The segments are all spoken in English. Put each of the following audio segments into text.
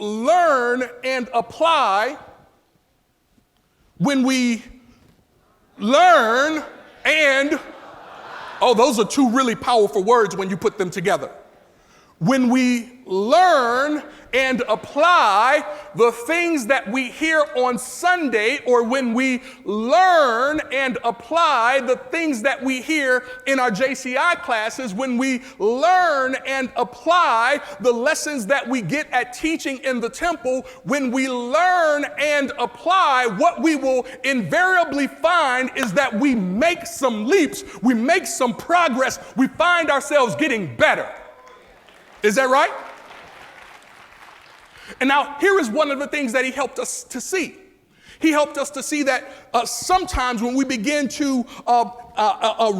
learn and apply, oh, those are two really powerful words when you put them together. When we learn and apply the things that we hear on Sunday, or when we learn and apply the things that we hear in our JCI classes, when we learn and apply the lessons that we get at teaching in the temple, when we learn and apply, what we will invariably find is that we make some leaps, we make some progress, we find ourselves getting better. Is that right? And now here is one of the things that he helped us to see. He helped us to see that sometimes when we begin to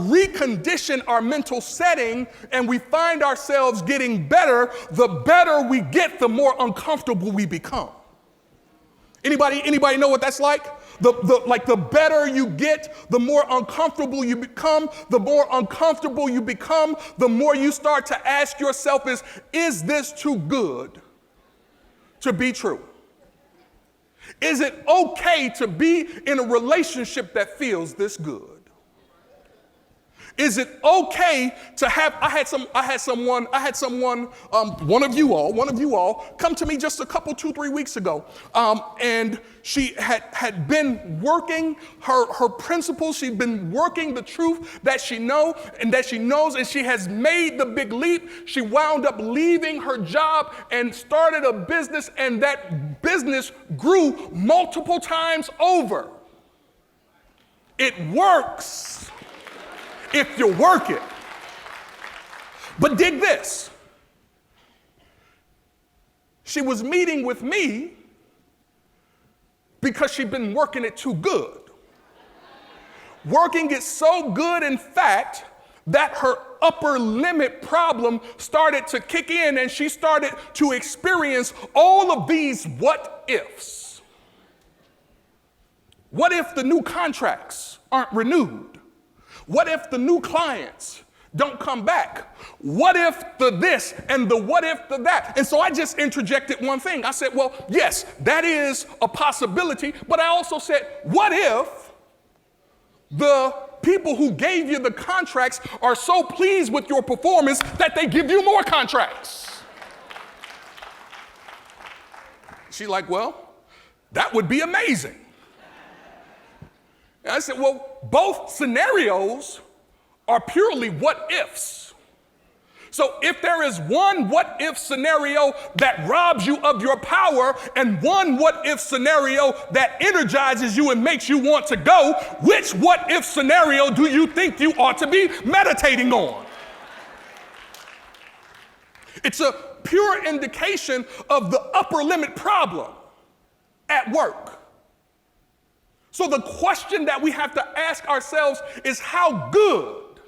recondition our mental setting and we find ourselves getting better, the better we get, the more uncomfortable we become. Anybody know what that's like? The better you get, the more uncomfortable you become. The more uncomfortable you become, the more you start to ask yourself is this too good to be true? Is it okay to be in a relationship that feels this good? Is it okay to have, I had someone, one of you all come to me just a couple, 2-3 weeks ago. And she had been working her principles. She'd been working the truth that she knows, and she has made the big leap. She wound up leaving her job and started a business, and that business grew multiple times over. It works if you work it. But dig this. She was meeting with me because she'd been working it too good. Working it so good, in fact, that her upper limit problem started to kick in, and she started to experience all of these what ifs. What if the new contracts aren't renewed? What if the new clients don't come back? What if the this and the what if the that? And so I just interjected one thing. I said, well, yes, that is a possibility. But I also said, what if the people who gave you the contracts are so pleased with your performance that they give you more contracts? She's like, well, that would be amazing. And I said, well, both scenarios are purely what ifs. So if there is one what if scenario that robs you of your power and one what if scenario that energizes you and makes you want to go, which what if scenario do you think you ought to be meditating on? It's a pure indication of the upper limit problem at work. So the question that we have to ask ourselves is, how good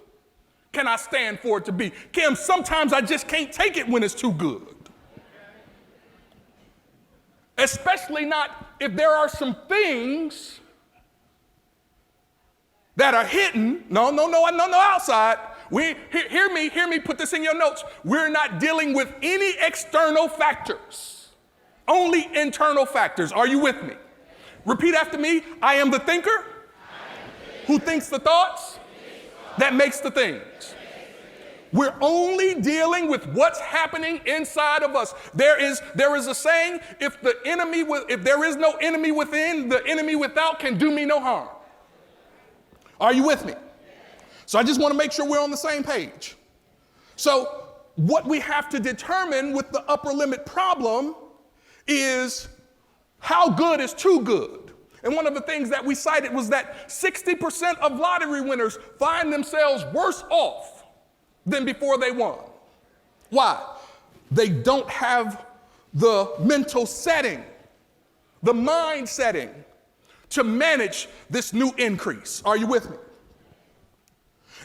can I stand for it to be? Kim, sometimes I just can't take it when it's too good. Especially not if there are some things that are hidden. No, outside. Hear me, put this in your notes. We're not dealing with any external factors, only internal factors. Are you with me? Repeat after me. I am the thinker who thinks the thoughts that makes the things. We're only dealing with what's happening inside of us. There is a saying, if there is no enemy within, the enemy without can do me no harm. Are you with me? So I just want to make sure we're on the same page. So what we have to determine with the upper limit problem is how good is too good. And one of the things that we cited was that 60% of lottery winners find themselves worse off than before they won. Why? They don't have the mental setting, the mind setting to manage this new increase. Are you with me?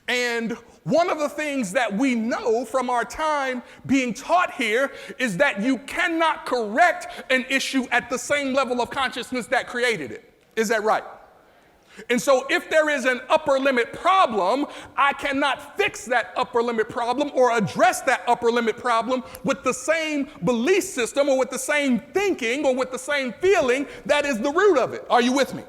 And one of the things that we know from our time being taught here is that you cannot correct an issue at the same level of consciousness that created it. Is that right? And so if there is an upper limit problem, I cannot fix that upper limit problem or address that upper limit problem with the same belief system or with the same thinking or with the same feeling that is the root of it. Are you with me?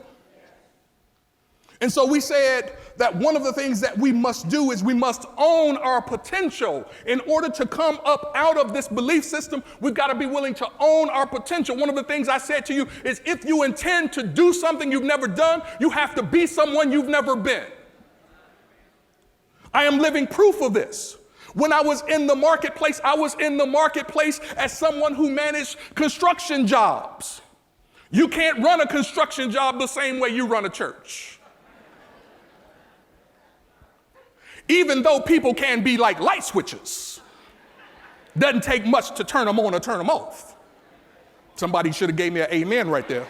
And so we said that one of the things that we must do is we must own our potential. In order to come up out of this belief system, we've got to be willing to own our potential. One of the things I said to you is if you intend to do something you've never done, you have to be someone you've never been. I am living proof of this. When I was in the marketplace, I was in the marketplace as someone who managed construction jobs. You can't run a construction job the same way you run a church. Even though people can be like light switches, doesn't take much to turn them on or turn them off. Somebody should have gave me an amen right there.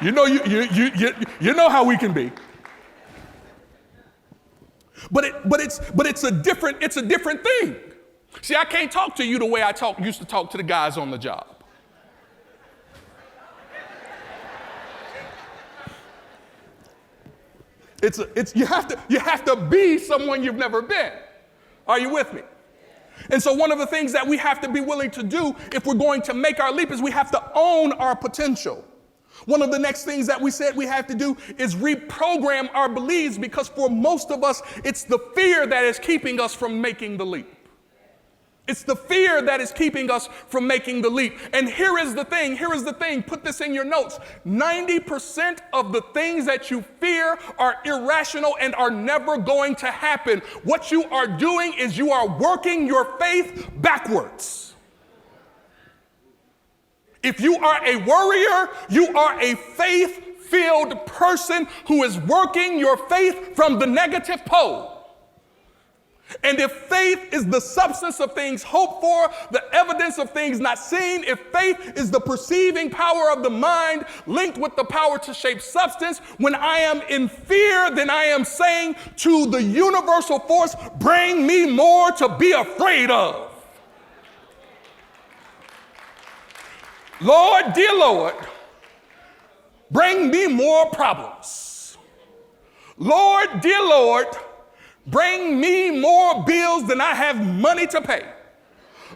You know, you know how we can be. But it's a different thing. See, I can't talk to you the way I used to talk to the guys on the job. You have to be someone you've never been. Are you with me? And so one of the things that we have to be willing to do if we're going to make our leap is we have to own our potential. One of the next things that we said we have to do is reprogram our beliefs, because for most of us, it's the fear that is keeping us from making the leap. It's the fear that is keeping us from making the leap. And here is the thing, put this in your notes. 90% of the things that you fear are irrational and are never going to happen. What you are doing is you are working your faith backwards. If you are a worrier, you are a faith-filled person who is working your faith from the negative pole. And if faith is the substance of things hoped for, the evidence of things not seen, if faith is the perceiving power of the mind linked with the power to shape substance, when I am in fear, then I am saying to the universal force, bring me more to be afraid of. Lord, dear Lord, bring me more problems. Lord, dear Lord, bring me more bills than I have money to pay.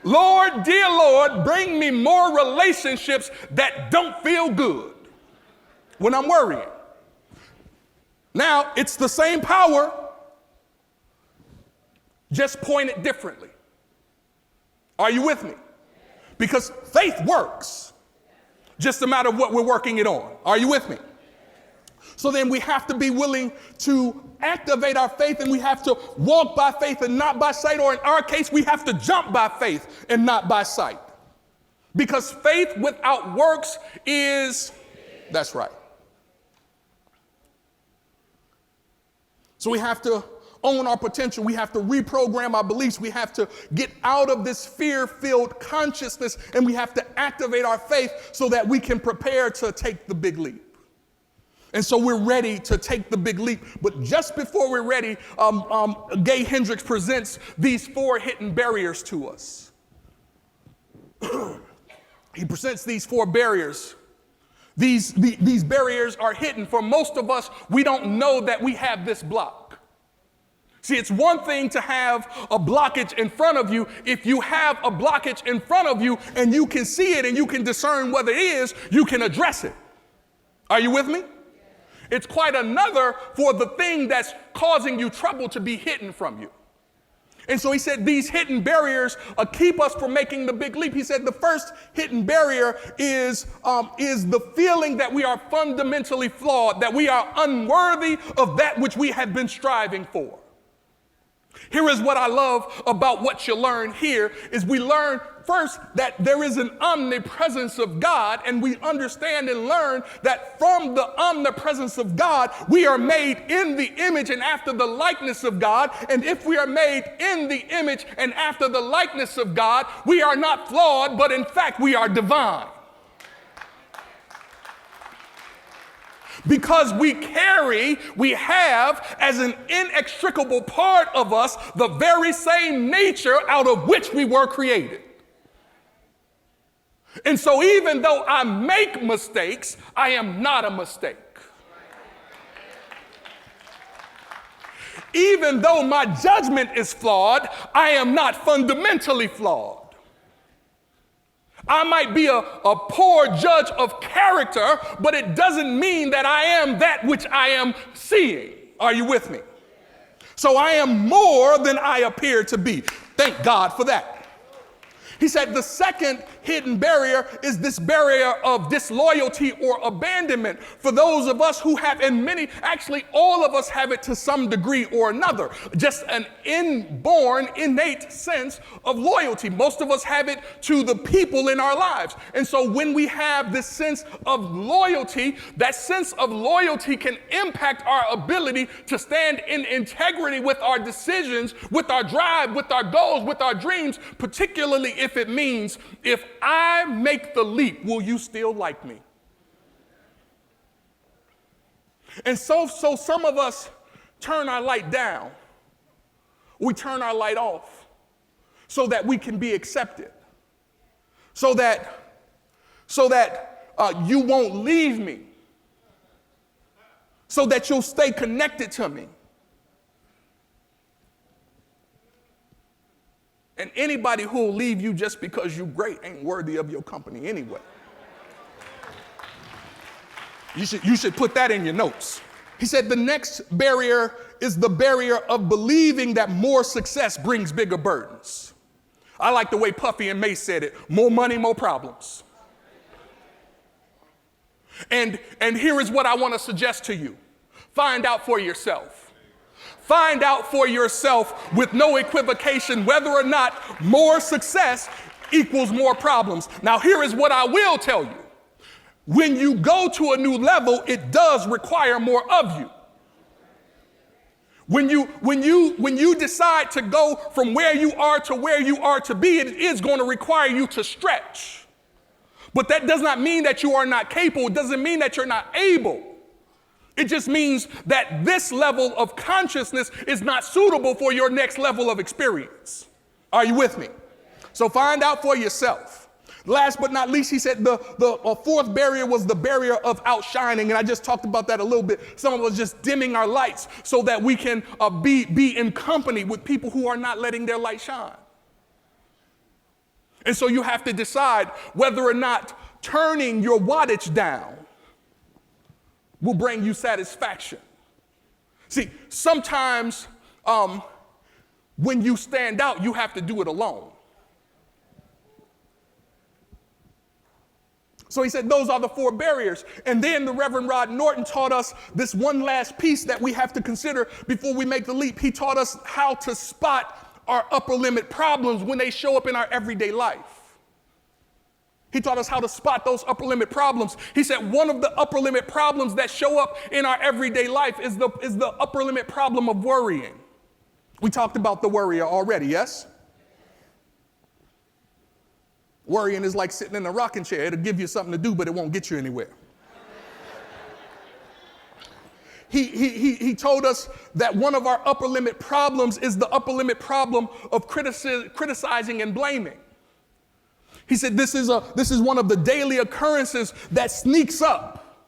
Lord, dear Lord, bring me more relationships that don't feel good when I'm worrying. Now, it's the same power, just pointed differently. Are you with me? Because faith works. Just a matter of what we're working it on. Are you with me? So then we have to be willing to activate our faith, and we have to walk by faith and not by sight, or in our case, we have to jump by faith and not by sight. Because faith without works is, that's right. So we have to own our potential. We have to reprogram our beliefs. We have to get out of this fear-filled consciousness, and we have to activate our faith so that we can prepare to take the big leap. And so we're ready to take the big leap. But just before we're ready, Gay Hendricks presents these 4 hidden barriers to us. He presents these 4 barriers. These barriers are hidden. For most of us, we don't know that we have this block. See, it's one thing to have a blockage in front of you. If you have a blockage in front of you and you can see it and you can discern what it is, you can address it. Are you with me? It's quite another for the thing that's causing you trouble to be hidden from you. And so he said these hidden barriers keep us from making the big leap. He said the first hidden barrier is the feeling that we are fundamentally flawed, that we are unworthy of that which we have been striving for. Here is what I love about what you learn here is we learn first that there is an omnipresence of God, and we understand and learn that from the omnipresence of God, we are made in the image and after the likeness of God. And if we are made in the image and after the likeness of God, we are not flawed, but in fact, we are divine. Because we have as an inextricable part of us the very same nature out of which we were created. And so even though I make mistakes, I am not a mistake. Even though my judgment is flawed, I am not fundamentally flawed. I might be a poor judge of character, but it doesn't mean that I am that which I am seeing. Are you with me? So I am more than I appear to be. Thank God for that. He said the second hidden barrier is this barrier of disloyalty or abandonment for those of us who have, and many, actually all of us have it to some degree or another, just an inborn, innate sense of loyalty. Most of us have it to the people in our lives. And so when we have this sense of loyalty, that sense of loyalty can impact our ability to stand in integrity with our decisions, with our drive, with our goals, with our dreams, particularly if it means, if I make the leap, will you still like me? And so some of us turn our light down. We turn our light off so that we can be accepted, so that you won't leave me, so that you'll stay connected to me. And anybody who will leave you just because you're great ain't worthy of your company anyway. You should put that in your notes. He said the next barrier is the barrier of believing that more success brings bigger burdens. I like the way Puffy and Mace said it: more money, more problems. And here is what I want to suggest to you. Find out for yourself. Find out for yourself with no equivocation whether or not more success equals more problems. Now, here is what I will tell you. When you go to a new level, it does require more of you. When you decide to go from where you are to where you are to be, it is going to require you to stretch. But that does not mean that you are not capable. It doesn't mean that you're not able. It just means that this level of consciousness is not suitable for your next level of experience. Are you with me? So find out for yourself. Last but not least, he said the fourth barrier was the barrier of outshining. And I just talked about that a little bit. Some of us just dimming our lights so that we can be in company with people who are not letting their light shine. And so you have to decide whether or not turning your wattage down will bring you satisfaction. See, sometimes when you stand out, you have to do it alone. So he said those are the four barriers. And then the Reverend Rod Norton taught us this one last piece that we have to consider before we make the leap. He taught us how to spot our upper limit problems when they show up in our everyday life. He taught us how to spot those upper limit problems. He said one of the upper limit problems that show up in our everyday life is the upper limit problem of worrying. We talked about the worrier already, yes? Worrying is like sitting in a rocking chair. It'll give you something to do, but it won't get you anywhere. He told us that one of our upper limit problems is the upper limit problem of criticizing and blaming. He said this is one of the daily occurrences that sneaks up.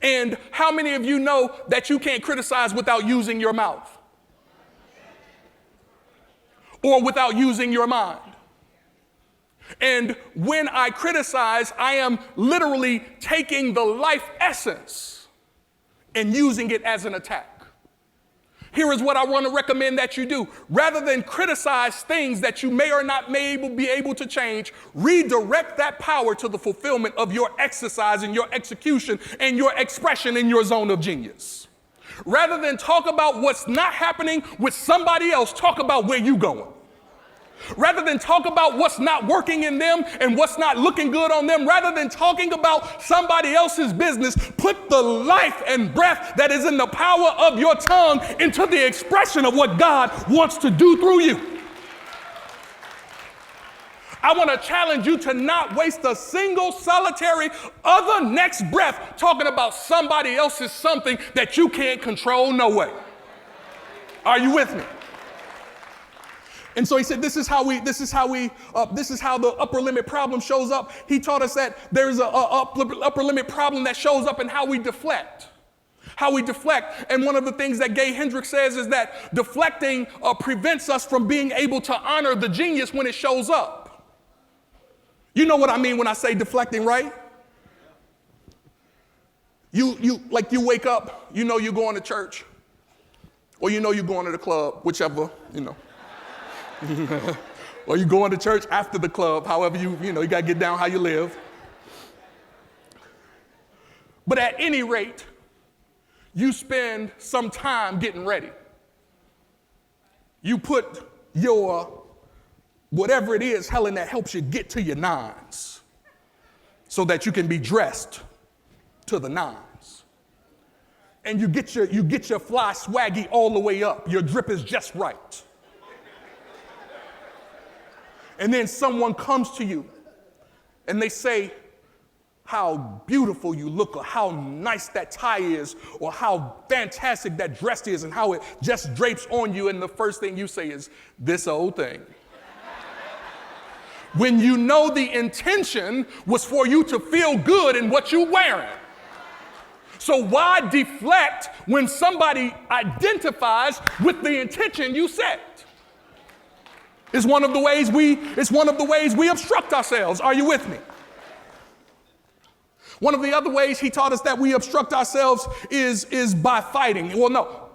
And how many of you know that you can't criticize without using your mouth? Or without using your mind? And when I criticize, I am literally taking the life essence and using it as an attack. Here is what I want to recommend that you do. Rather than criticize things that you may or not be able to change, redirect that power to the fulfillment of your exercise and your execution and your expression in your zone of genius. Rather than talk about what's not happening with somebody else, talk about where you're going. Rather than talk about what's not working in them and what's not looking good on them, rather than talking about somebody else's business, put the life and breath that is in the power of your tongue into the expression of what God wants to do through you. I want to challenge you to not waste a single solitary other next breath talking about somebody else's something that you can't control. No way. Are you with me? And so he said, this is how the upper limit problem shows up. He taught us that there's a upper limit problem that shows up in how we deflect, How we deflect. And one of the things that Gay Hendricks says is that deflecting prevents us from being able to honor the genius when it shows up. You know what I mean when I say deflecting, right? You wake up, you know you're going to church, or you know you're going to the club, whichever, you know. Or you're going to church after the club, however you got to get down how you live. But at any rate, you spend some time getting ready. You put your, whatever it is, Helen, that helps you get to your nines so that you can be dressed to the nines. And you get your fly swaggy all the way up. Your drip is just right. And then someone comes to you and they say, how beautiful you look, or how nice that tie is, or how fantastic that dress is, and how it just drapes on you, and the first thing you say is, this old thing. When you know the intention was for you to feel good in what you're wearing. So why deflect when somebody identifies with the intention you set? It's one of the ways we obstruct ourselves. Are you with me? One of the other ways he taught us that we obstruct ourselves is by fighting. Well,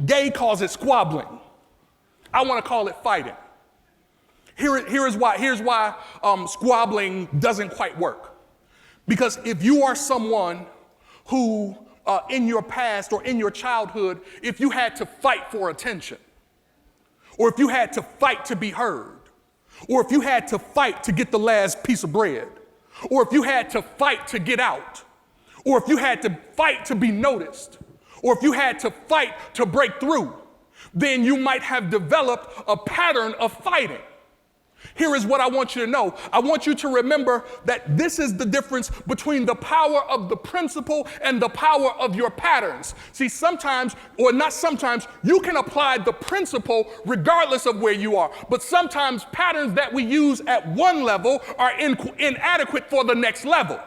Gay calls it squabbling. I want to call it fighting. Here's why squabbling doesn't quite work. Because if you are someone who, in your past or in your childhood, if you had to fight for attention, or if you had to fight to be heard, or if you had to fight to get the last piece of bread, or if you had to fight to get out, or if you had to fight to be noticed, or if you had to fight to break through, then you might have developed a pattern of fighting. Here is what I want you to know. I want you to remember that this is the difference between the power of the principle and the power of your patterns. See, sometimes, or not sometimes, you can apply the principle regardless of where you are. But sometimes patterns that we use at one level are inadequate for the next level.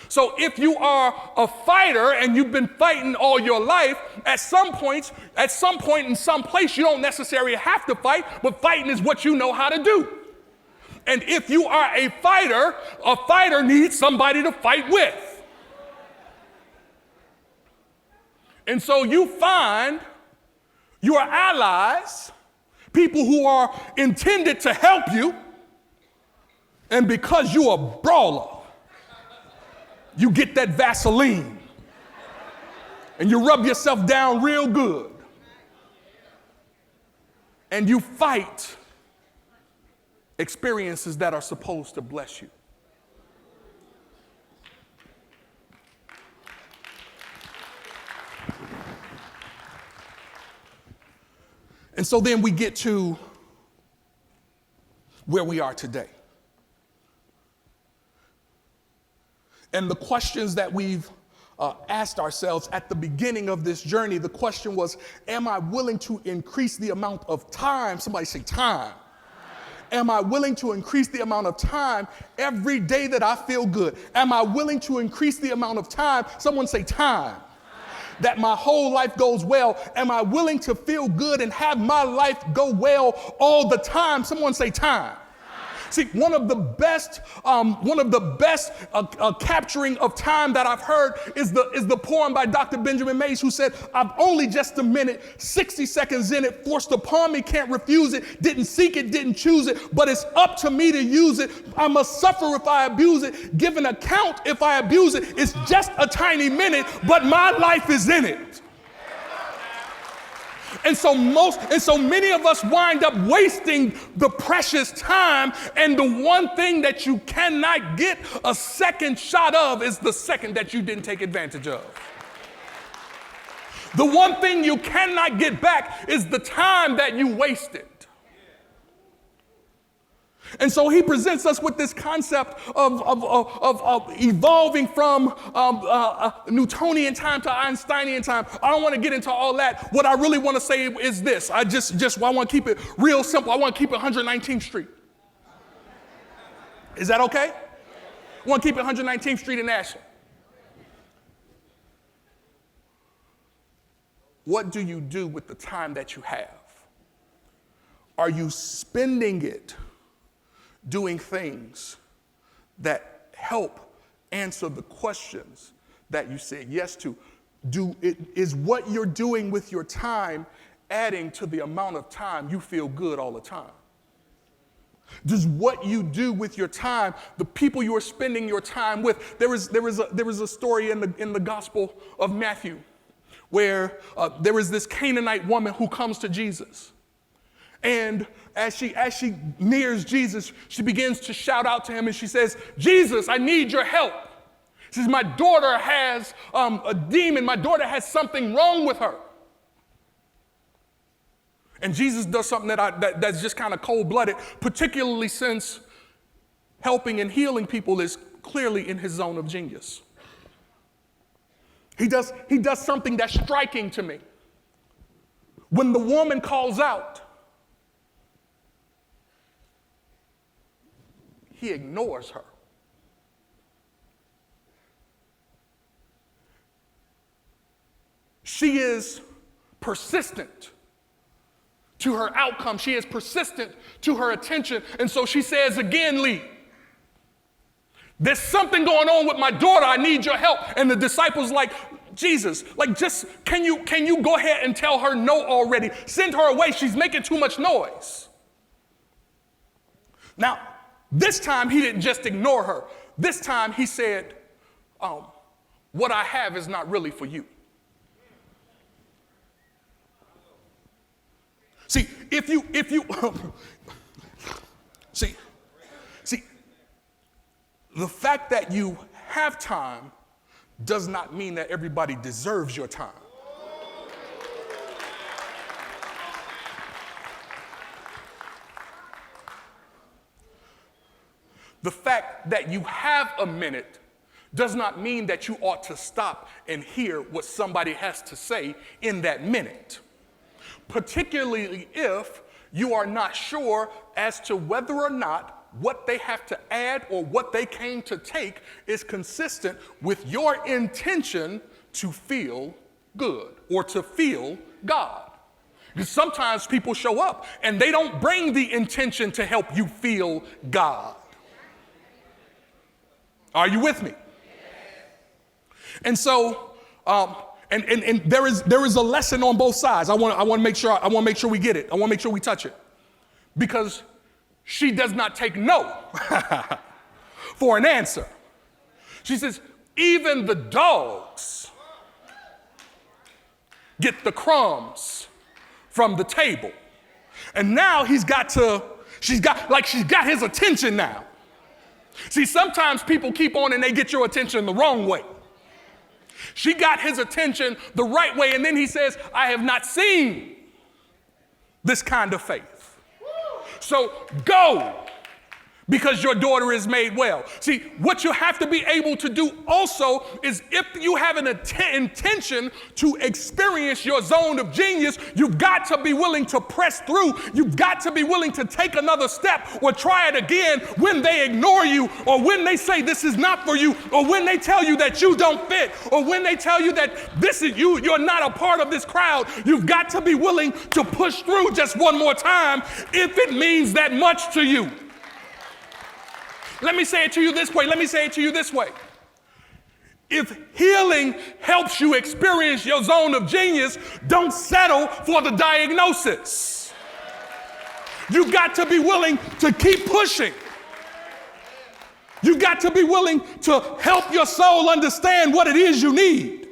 So if you are a fighter and you've been fighting all your life, at some point in some place, you don't necessarily have to fight, but fighting is what you know how to do. And if you are a fighter needs somebody to fight with. And so you find your allies, people who are intended to help you, and because you're a brawler, you get that Vaseline and you rub yourself down real good and you fight experiences that are supposed to bless you. And so then we get to where we are today. And the questions that we've asked ourselves at the beginning of this journey, the question was, am I willing to increase the amount of time? Somebody say time. Am I willing to increase the amount of time every day that I feel good? Am I willing to increase the amount of time? Someone say time. That my whole life goes well. Am I willing to feel good and have my life go well all the time? Someone say time. See, one of the best capturing of time that I've heard is the poem by Dr. Benjamin Mays, who said, I've only just a minute, 60 seconds in it, forced upon me, can't refuse it, didn't seek it, didn't choose it, but it's up to me to use it. I must suffer if I abuse it, give an account if I abuse it. It's just a tiny minute, but my life is in it. And so many of us wind up wasting the precious time, and the one thing that you cannot get a second shot of is the second that you didn't take advantage of. The one thing you cannot get back is the time that you wasted. And so he presents us with this concept of evolving from Newtonian time to Einsteinian time. I don't want to get into all that. What I really want to say is this. I want to keep it real simple. I want to keep it 119th Street. Is that okay? I want to keep it 119th Street in Ashland. what do you do with the time that you have? Are you spending it doing things that help answer the questions that you said yes to? Is what you're doing with your time adding to the amount of time you feel good all the time? Does what you do with your time, the people you are spending your time with, there is a story in the Gospel of Matthew where there is this Canaanite woman who comes to Jesus. And as she nears Jesus, she begins to shout out to him and she says, Jesus, I need your help. She says, my daughter has a demon. My daughter has something wrong with her. And Jesus does something that's just kind of cold-blooded, particularly since helping and healing people is clearly in his zone of genius. He does something that's striking to me. When the woman calls out, he ignores her. She is persistent to her outcome. She is persistent to her attention. And so she says again, Lee, there's something going on with my daughter. I need your help. And the disciples like, Jesus, just can you go ahead and tell her no already? Send her away. She's making too much noise. Now, this time he didn't just ignore her. This time he said, what I have is not really for you. See, if you see, the fact that you have time does not mean that everybody deserves your time. The fact that you have a minute does not mean that you ought to stop and hear what somebody has to say in that minute. Particularly if you are not sure as to whether or not what they have to add or what they came to take is consistent with your intention to feel good or to feel God. Because sometimes people show up and they don't bring the intention to help you feel God. Are you with me? And so, And there is a lesson on both sides. I want to make sure we get it. I want to make sure we touch it. Because she does not take no for an answer. She says, even the dogs get the crumbs from the table. And now she's got his attention now. See, sometimes people keep on and they get your attention the wrong way. She got his attention the right way, and then he says, I have not seen this kind of faith. So go, because your daughter is made well. See, what you have to be able to do also is if you have an intention to experience your zone of genius, you've got to be willing to press through. You've got to be willing to take another step or try it again when they ignore you or when they say this is not for you or when they tell you that you don't fit or when they tell you that this is you're not a part of this crowd. You've got to be willing to push through just one more time if it means that much to you. Let me say it to you this way. If healing helps you experience your zone of genius, don't settle for the diagnosis. You've got to be willing to keep pushing. You've got to be willing to help your soul understand what it is you need.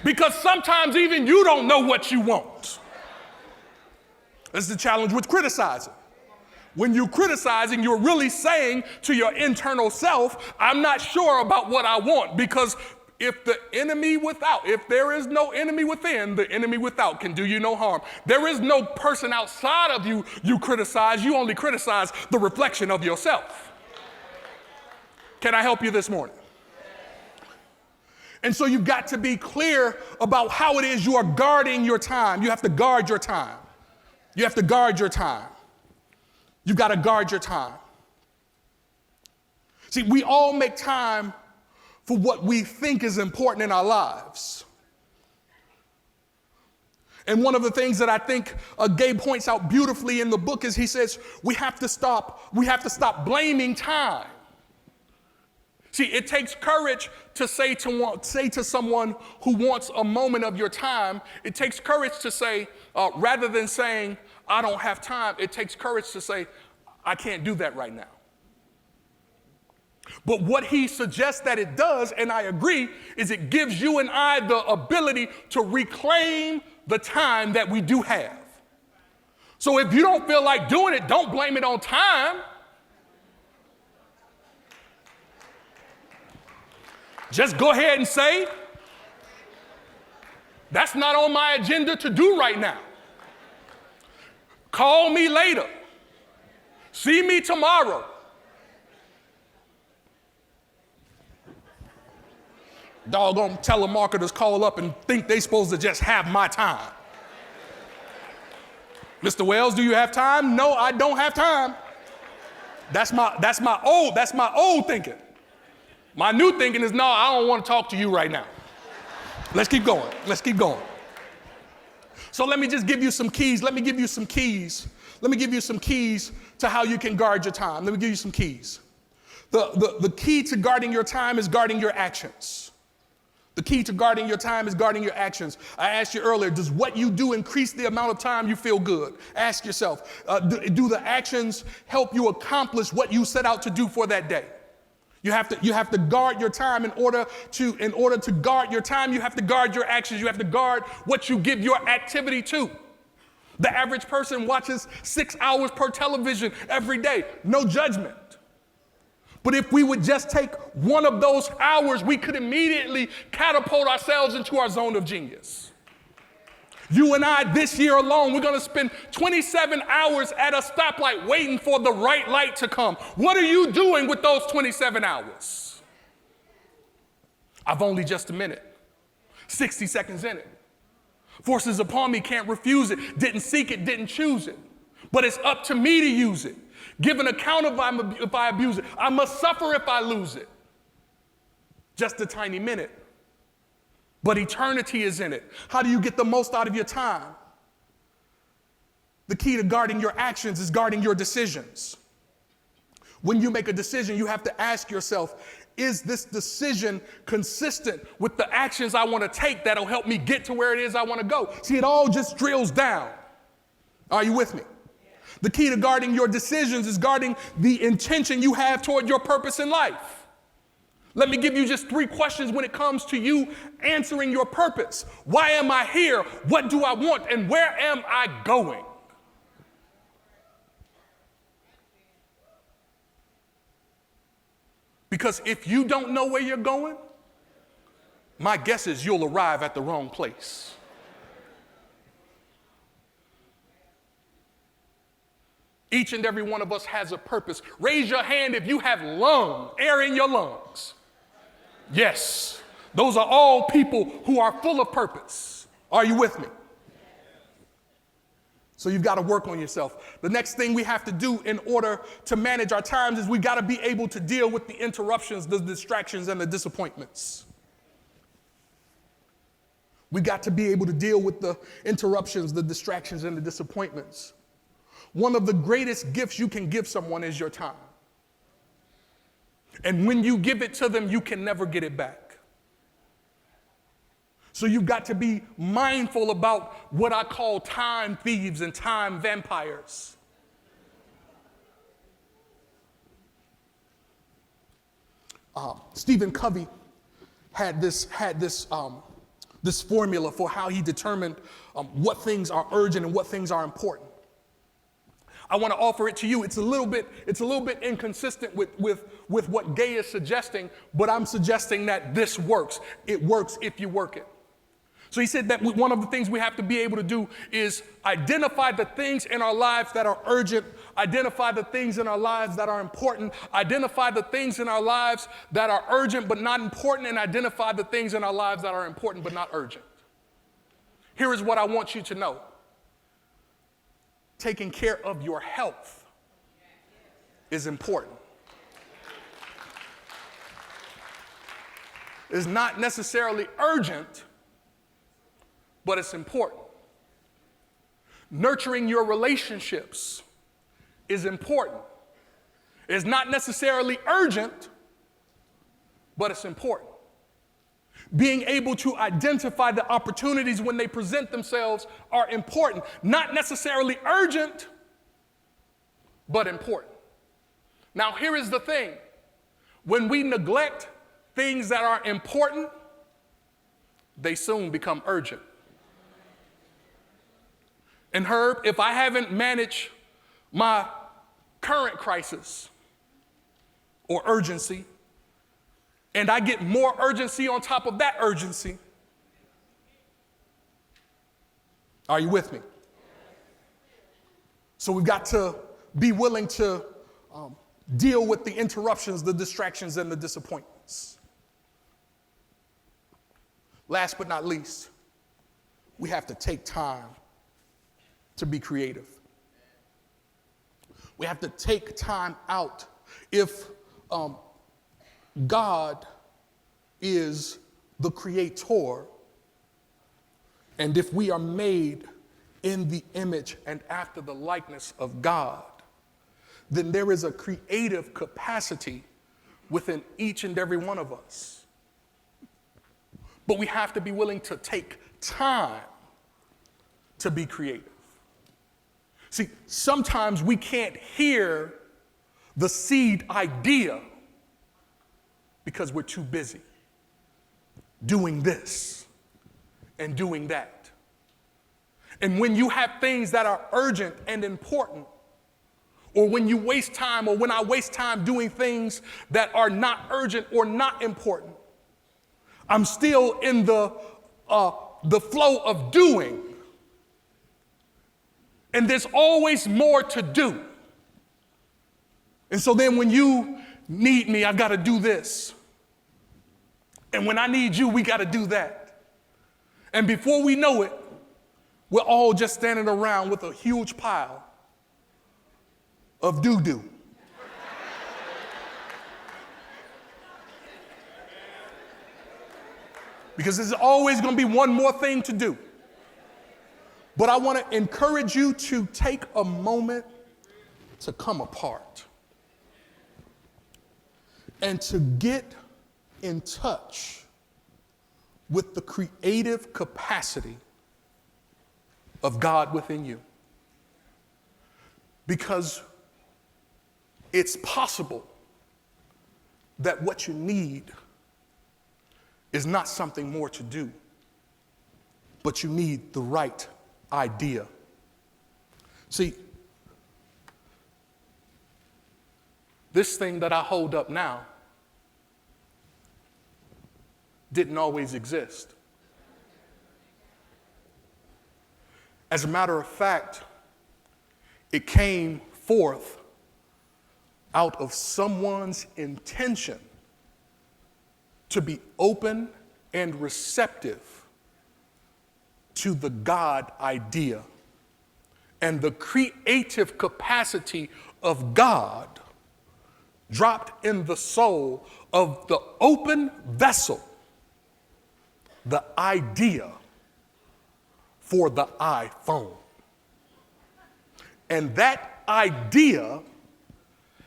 Because sometimes even you don't know what you want. That's the challenge with criticizing. When you're criticizing, you're really saying to your internal self, I'm not sure about what I want, because if there is no enemy within, the enemy without can do you no harm. There is no person outside of you criticize. You only criticize the reflection of yourself. Can I help you this morning? And so you've got to be clear about how it is you are guarding your time. You have to guard your time. You have to guard your time. You've got to guard your time. See, we all make time for what we think is important in our lives. And one of the things that I think Gabe points out beautifully in the book is he says we have to stop blaming time. See, it takes courage to say to someone who wants a moment of your time, it takes courage to say, rather than saying, I don't have time, it takes courage to say, I can't do that right now. But what he suggests that it does, and I agree, is it gives you and I the ability to reclaim the time that we do have. So if you don't feel like doing it, don't blame it on time. Just go ahead and say, that's not on my agenda to do right now. Call me later. See me tomorrow. Doggone telemarketers call up and think they're supposed to just have my time. Mr. Wells, do you have time? No, I don't have time. That's my old thinking. My new thinking is, no, I don't want to talk to you right now. Let's keep going. So let me just give you some keys. Let me give you some keys to how you can guard your time. Let me give you some keys. The key to guarding your time is guarding your actions. The key to guarding your time is guarding your actions. I asked you earlier, does what you do increase the amount of time you feel good? Ask yourself, do the actions help you accomplish what you set out to do for that day? You have to guard your time. In order to guard your time, you have to guard your actions. You have to guard what you give your activity to. The average person watches 6 hours per television every day. No judgment. But if we would just take one of those hours, we could immediately catapult ourselves into our zone of genius. You and I, this year alone, we're going to spend 27 hours at a stoplight waiting for the right light to come. What are you doing with those 27 hours? I've only just a minute, 60 seconds in it. Forces upon me, can't refuse it. Didn't seek it, didn't choose it. But it's up to me to use it. Give an account if I abuse it. I must suffer if I lose it. Just a tiny minute. But eternity is in it. How do you get the most out of your time? The key to guarding your actions is guarding your decisions. When you make a decision, you have to ask yourself, is this decision consistent with the actions I want to take that'll help me get to where it is I want to go? See, it all just drills down. Are you with me? The key to guarding your decisions is guarding the intention you have toward your purpose in life. Let me give you just 3 questions when it comes to you answering your purpose. Why am I here? What do I want? And where am I going? Because if you don't know where you're going, my guess is you'll arrive at the wrong place. Each and every one of us has a purpose. Raise your hand if you have air in your lungs. Yes, those are all people who are full of purpose. Are you with me? So you've got to work on yourself. The next thing we have to do in order to manage our times is we got to be able to deal with the interruptions, the distractions, and the disappointments. We got to be able to deal with the interruptions, the distractions, and the disappointments. One of the greatest gifts you can give someone is your time. And when you give it to them, you can never get it back. So you've got to be mindful about what I call time thieves and time vampires. Stephen Covey had this formula for how he determined what things are urgent and what things are important. I want to offer it to you. It's a little bit inconsistent with what Gay is suggesting, but I'm suggesting that this works. It works if you work it. So he said that one of the things we have to be able to do is identify the things in our lives that are urgent, identify the things in our lives that are important, identify the things in our lives that are urgent but not important, and identify the things in our lives that are important but not urgent. Here is what I want you to know. Taking care of your health is important. It's not necessarily urgent, but it's important. nurturing your relationships is important. It's not necessarily urgent, but it's important. Being able to identify the opportunities when they present themselves are important. Not necessarily urgent, but important. Now, here is the thing. When we neglect things that are important, they soon become urgent. And Herb, if I haven't managed my current crisis or urgency, and I get more urgency on top of that urgency, are you with me? So we've got to be willing to deal with the interruptions, the distractions, and the disappointments. Last but not least, we have to take time to be creative. We have to take time out. If God is the creator, and if we are made in the image and after the likeness of God, then there is a creative capacity within each and every one of us. But we have to be willing to take time to be creative. See, sometimes we can't hear the seed idea because we're too busy doing this and doing that. And when you have things that are urgent and important, or when you waste time, or when I waste time doing things that are not urgent or not important, I'm still in the flow of doing. And there's always more to do. And so then when you need me, I've got to do this. And when I need you, we got to do that. And before we know it, we're all just standing around with a huge pile of doo-doo. Because there's always going to be one more thing to do. But I want to encourage you to take a moment to come apart and to get in touch with the creative capacity of God within you. Because it's possible that what you need is not something more to do, but you need the right idea. See, this thing that I hold up now didn't always exist. As a matter of fact, it came forth out of someone's intention to be open and receptive to the God idea and the creative capacity of God dropped in the soul of the open vessel, the idea for the iPhone. And that idea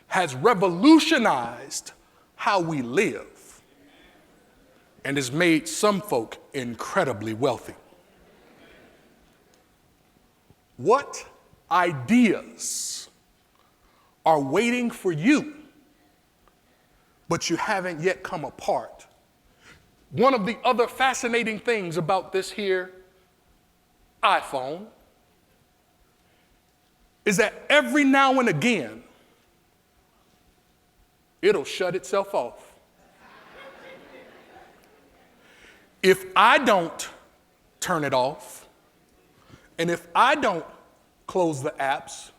has revolutionized how we live and has made some folk incredibly wealthy. What ideas are waiting for you, but you haven't yet come apart? One of the other fascinating things about this here iPhone is that every now and again, it'll shut itself off. If I don't turn it off, and if I don't close the apps,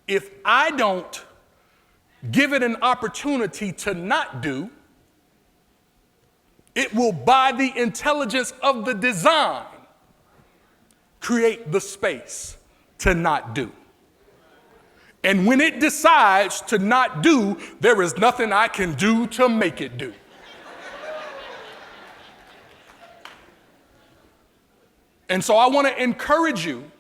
if I don't give it an opportunity to not do, it will, by the intelligence of the design, create the space to not do. And when it decides to not do, there is nothing I can do to make it do. And so I want to encourage you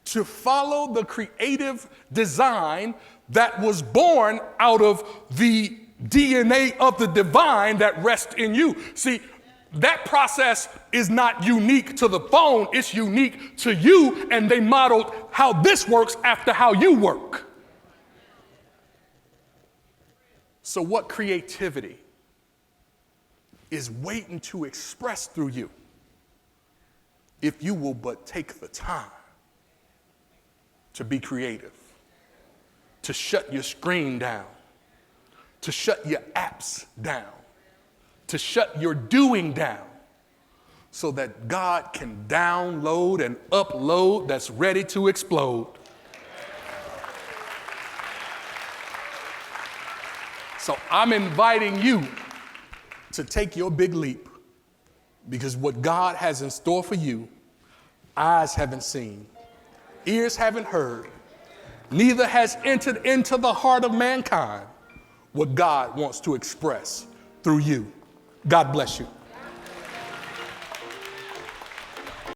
to follow the creative design that was born out of the DNA of the divine that rests in you. See, that process is not unique to the phone, it's unique to you, and they modeled how this works after how you work. So what creativity is waiting to express through you if you will but take the time to be creative, to shut your screen down, to shut your apps down, to shut your doing down, so that God can download and upload that's ready to explode. So I'm inviting you to take your big leap, because what God has in store for you, eyes haven't seen, ears haven't heard, neither has entered into the heart of mankind what God wants to express through you. God bless you.